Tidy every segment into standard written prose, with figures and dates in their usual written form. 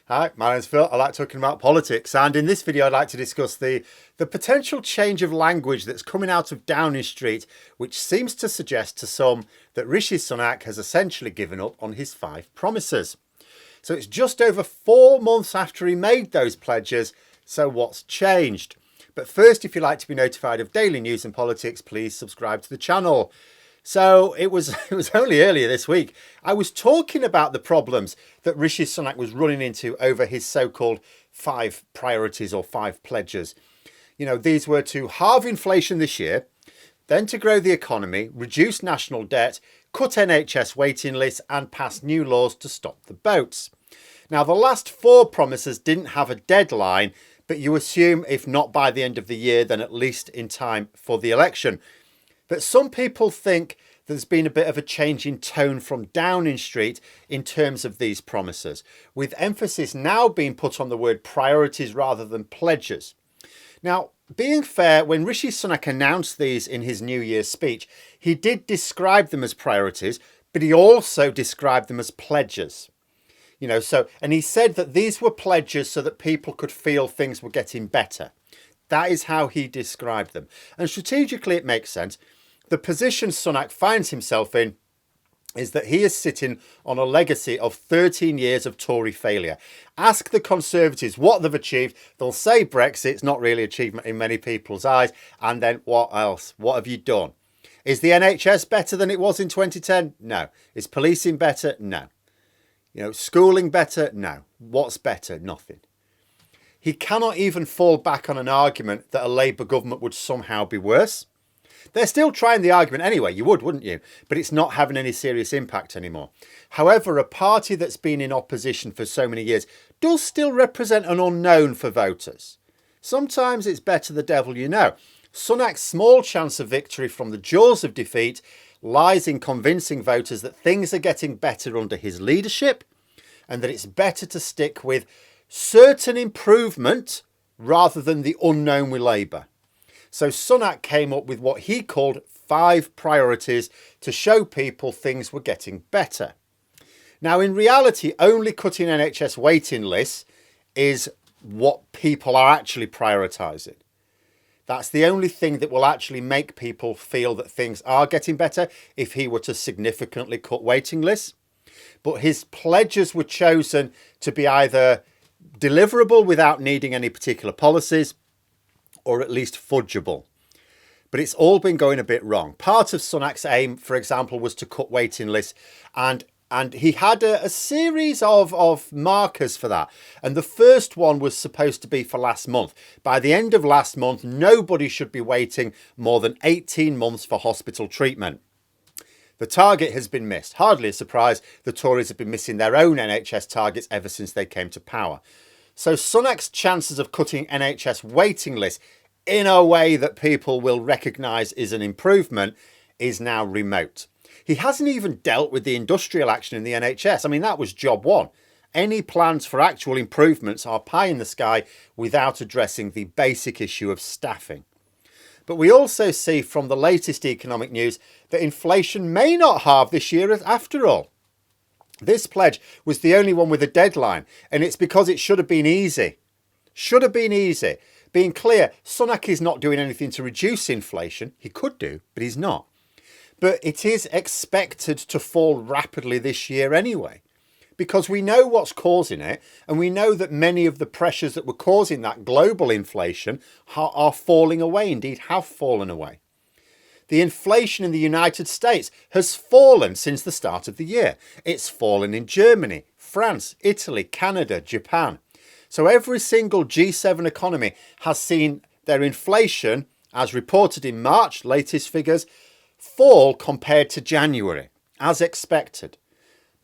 Hi, my name's Phil. I like talking about politics, and in this video I'd like to discuss the potential change of language that's coming out of Downing Street, which seems to suggest to some that Rishi Sunak has essentially given up on his 5 promises. So it's just over 4 months after he made those pledges, so what's changed? But first, if you'd like to be notified of daily news and politics, please subscribe to the channel. So it was only earlier this week I was talking about the problems that Rishi Sunak was running into over his so-called 5 priorities or 5 pledges. You know, these were to halve inflation this year, then to grow the economy, reduce national debt, cut NHS waiting lists and pass new laws to stop the boats. Now, the last 4 promises didn't have a deadline, but you assume if not by the end of the year, then at least in time for the election. But some people think there's been a bit of a change in tone from Downing Street in terms of these promises, with emphasis now being put on the word priorities rather than pledges. Now, being fair, when Rishi Sunak announced these in his New Year's speech, he did describe them as priorities, but he also described them as pledges. And he said that these were pledges so that people could feel things were getting better. That is how he described them. And strategically, it makes sense. The position Sunak finds himself in is that he is sitting on a legacy of 13 years of Tory failure. Ask the Conservatives what they've achieved. They'll say Brexit's not really achievement in many people's eyes. And then what else? What have you done? Is the NHS better than it was in 2010? No. Is policing better? No. Schooling better? No. What's better? Nothing. He cannot even fall back on an argument that a Labour government would somehow be worse. They're still trying the argument anyway, you would, wouldn't you? But it's not having any serious impact anymore. However, a party that's been in opposition for so many years does still represent an unknown for voters. Sometimes it's better the devil you know. Sunak's small chance of victory from the jaws of defeat lies in convincing voters that things are getting better under his leadership and that it's better to stick with certain improvement rather than the unknown with Labour. So Sunak came up with what he called 5 priorities to show people things were getting better. Now, in reality, only cutting NHS waiting lists is what people are actually prioritising. That's the only thing that will actually make people feel that things are getting better if he were to significantly cut waiting lists. But his pledges were chosen to be either deliverable without needing any particular policies, or at least fudgeable. But it's all been going a bit wrong. Part of Sunak's aim, for example, was to cut waiting lists, and he had a series of markers for that. And the first one was supposed to be for last month. By the end of last month, nobody should be waiting more than 18 months for hospital treatment. The target has been missed. Hardly a surprise. The Tories have been missing their own NHS targets ever since they came to power. So Sunak's chances of cutting NHS waiting lists in a way that people will recognise is an improvement is now remote. He hasn't even dealt with the industrial action in the NHS. I mean, that was job 1. Any plans for actual improvements are pie in the sky without addressing the basic issue of staffing. But we also see from the latest economic news that inflation may not halve this year after all. This pledge was the only one with a deadline, and it's because it should have been easy. Should have been easy. Being clear, Sunak is not doing anything to reduce inflation. He could do, but he's not. But it is expected to fall rapidly this year anyway, because we know what's causing it, and we know that many of the pressures that were causing that global inflation are falling away, indeed have fallen away. The inflation in the United States has fallen since the start of the year. It's fallen in Germany, France, Italy, Canada, Japan. So every single G7 economy has seen their inflation, as reported in March, latest figures, fall compared to January, as expected,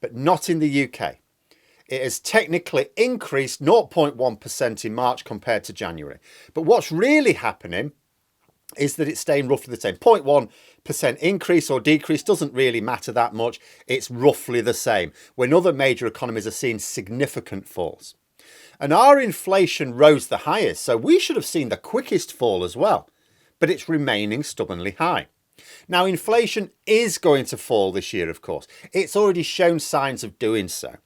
but not in the UK. It has technically increased 0.1% in March compared to January. But what's really happening is that it's staying roughly the same. 0.1% increase or decrease doesn't really matter that much. It's roughly the same, when other major economies are seeing significant falls. And our inflation rose the highest, so we should have seen the quickest fall as well. But it's remaining stubbornly high. Now, inflation is going to fall this year, of course. It's already shown signs of doing so.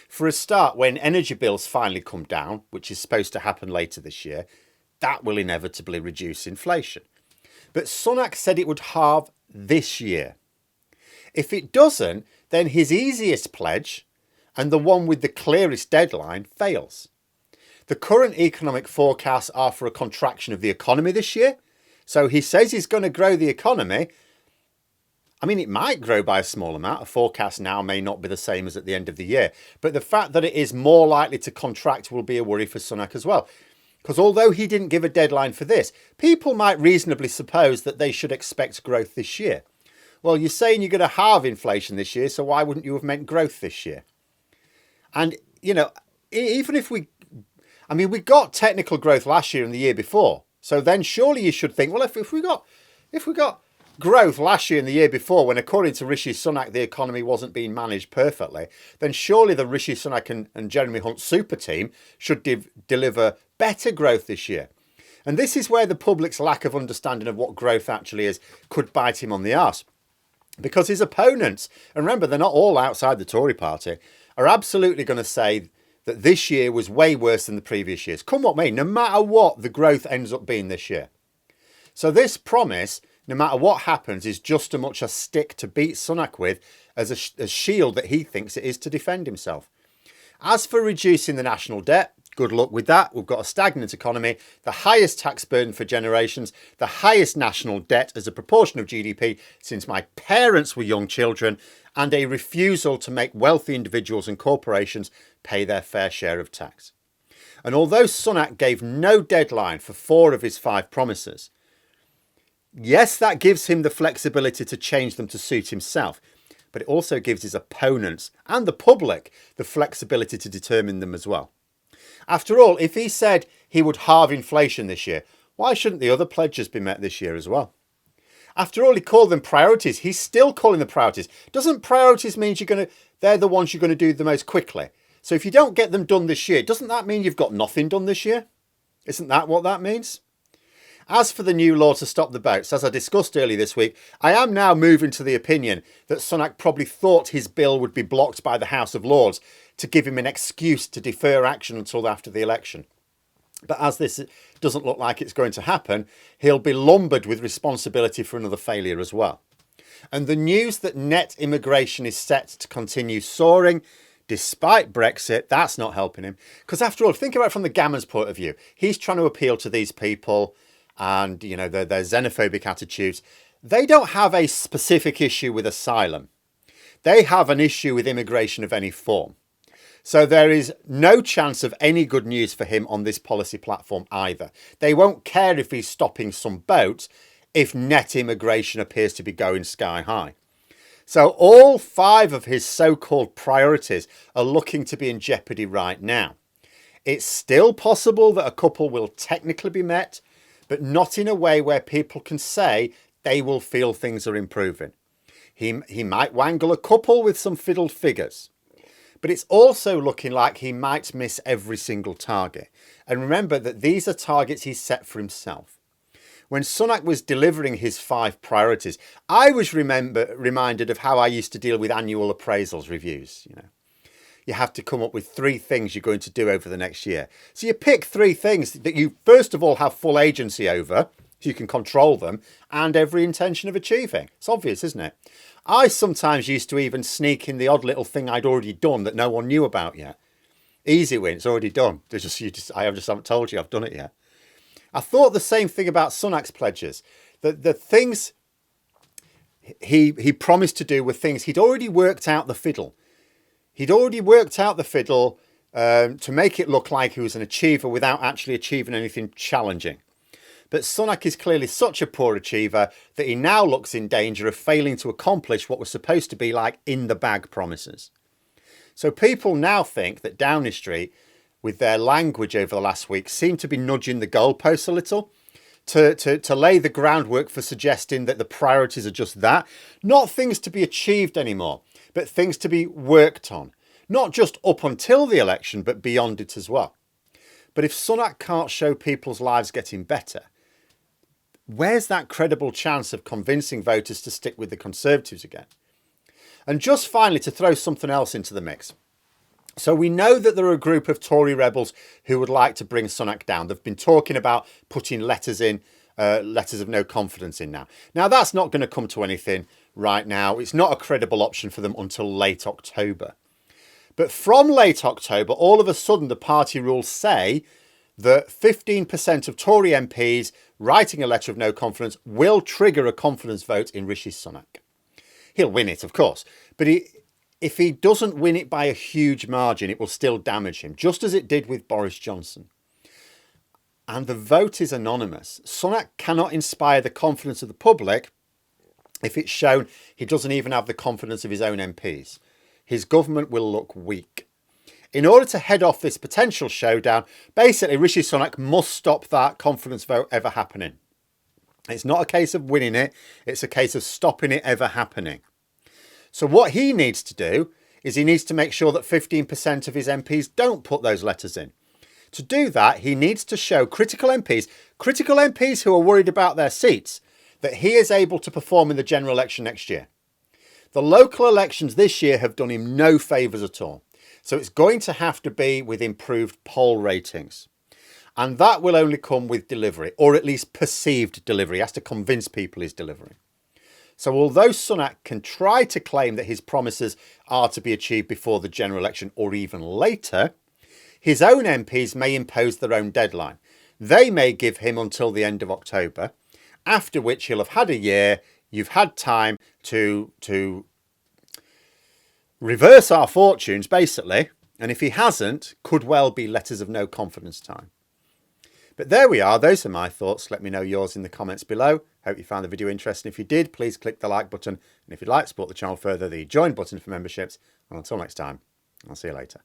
For a start, when energy bills finally come down, which is supposed to happen later this year, that will inevitably reduce inflation. But Sunak said it would halve this year. If it doesn't, then his easiest pledge, and the one with the clearest deadline, fails. The current economic forecasts are for a contraction of the economy this year. So he says he's going to grow the economy. I mean, it might grow by a small amount. A forecast now may not be the same as at the end of the year. But the fact that it is more likely to contract will be a worry for Sunak as well. Because although he didn't give a deadline for this, people might reasonably suppose that they should expect growth this year. Well, you're saying you're going to halve inflation this year, so why wouldn't you have meant growth this year? And, you know, even if we got technical growth last year and the year before. So then surely you should think, well, if we got growth last year and the year before, when according to Rishi Sunak, the economy wasn't being managed perfectly, then surely the Rishi Sunak and Jeremy Hunt super team should deliver better growth this year. And this is where the public's lack of understanding of what growth actually is could bite him on the arse. Because his opponents, and remember, they're not all outside the Tory party, are absolutely going to say that this year was way worse than the previous years. Come what may, no matter what the growth ends up being this year. So this promise, no matter what happens, is just as much a stick to beat Sunak with as a shield that he thinks it is to defend himself. As for reducing the national debt, good luck with that. We've got a stagnant economy, the highest tax burden for generations, the highest national debt as a proportion of GDP since my parents were young children, and a refusal to make wealthy individuals and corporations pay their fair share of tax. And although Sunak gave no deadline for 4 of his 5 promises, yes, that gives him the flexibility to change them to suit himself, but it also gives his opponents and the public the flexibility to determine them as well. After all, if he said he would halve inflation this year, why shouldn't the other pledges be met this year as well? After all, he called them priorities. He's still calling them priorities. Doesn't priorities mean they're the ones you're going to do the most quickly? So if you don't get them done this year, doesn't that mean you've got nothing done this year? Isn't that what that means? As for the new law to stop the boats, as I discussed earlier this week, I am now moving to the opinion that Sunak probably thought his bill would be blocked by the House of Lords to give him an excuse to defer action until after the election. But as this doesn't look like it's going to happen, he'll be lumbered with responsibility for another failure as well. And the news that net immigration is set to continue soaring despite Brexit, that's not helping him. Because after all, think about it from the Gammons' point of view. He's trying to appeal to these people and, you know, their xenophobic attitudes. They don't have a specific issue with asylum. They have an issue with immigration of any form. So there is no chance of any good news for him on this policy platform either. They won't care if he's stopping some boats if net immigration appears to be going sky high. So all 5 of his so-called priorities are looking to be in jeopardy right now. It's still possible that a couple will technically be met, but not in a way where people can say they will feel things are improving. He might wangle a couple with some fiddled figures. But it's also looking like he might miss every single target. And remember that these are targets he's set for himself. When Sunak was delivering his 5 priorities, I was reminded of how I used to deal with annual appraisals reviews. You know, you have to come up with 3 things you're going to do over the next year. So you pick 3 things that you first of all have full agency over, so you can control them, and every intention of achieving. It's obvious, isn't it? I sometimes used to even sneak in the odd little thing I'd already done that no one knew about yet. Easy win, it's already done. I just haven't told you I've done it yet. I thought the same thing about Sunak's pledges. The things he promised to do were things he'd already worked out the fiddle. He'd already worked out the fiddle to make it look like he was an achiever without actually achieving anything challenging. But Sunak is clearly such a poor achiever that he now looks in danger of failing to accomplish what was supposed to be like in-the-bag promises. So people now think that Downing Street, with their language over the last week, seem to be nudging the goalposts a little to lay the groundwork for suggesting that the priorities are just that. Not things to be achieved anymore, but things to be worked on. Not just up until the election, but beyond it as well. But if Sunak can't show people's lives getting better, where's that credible chance of convincing voters to stick with the Conservatives again? And just finally, to throw something else into the mix. So we know that there are a group of Tory rebels who would like to bring Sunak down. They've been talking about putting letters of no confidence in now. Now, that's not going to come to anything right now. It's not a credible option for them until late October. But from late October, all of a sudden, the party rules say that 15% of Tory MPs writing a letter of no confidence will trigger a confidence vote in Rishi Sunak. He'll win it, of course, but if he doesn't win it by a huge margin, it will still damage him, just as it did with Boris Johnson. And the vote is anonymous. Sunak cannot inspire the confidence of the public if it's shown he doesn't even have the confidence of his own MPs. His government will look weak. In order to head off this potential showdown, basically Rishi Sunak must stop that confidence vote ever happening. It's not a case of winning it, it's a case of stopping it ever happening. So what he needs to do is he needs to make sure that 15% of his MPs don't put those letters in. To do that, he needs to show critical MPs who are worried about their seats, that he is able to perform in the general election next year. The local elections this year have done him no favours at all. So it's going to have to be with improved poll ratings. And that will only come with delivery, or at least perceived delivery. He has to convince people he's delivering. So although Sunak can try to claim that his promises are to be achieved before the general election or even later, his own MPs may impose their own deadline. They may give him until the end of October, after which he'll have had a year. You've had time to reverse our fortunes, basically. And if he hasn't, could well be letters of no confidence time. But there we are. Those are my thoughts. Let me know yours in the comments below. Hope you found the video interesting. If you did, please click the like button. And if you'd like to support the channel further, the join button for memberships. And until next time, I'll see you later.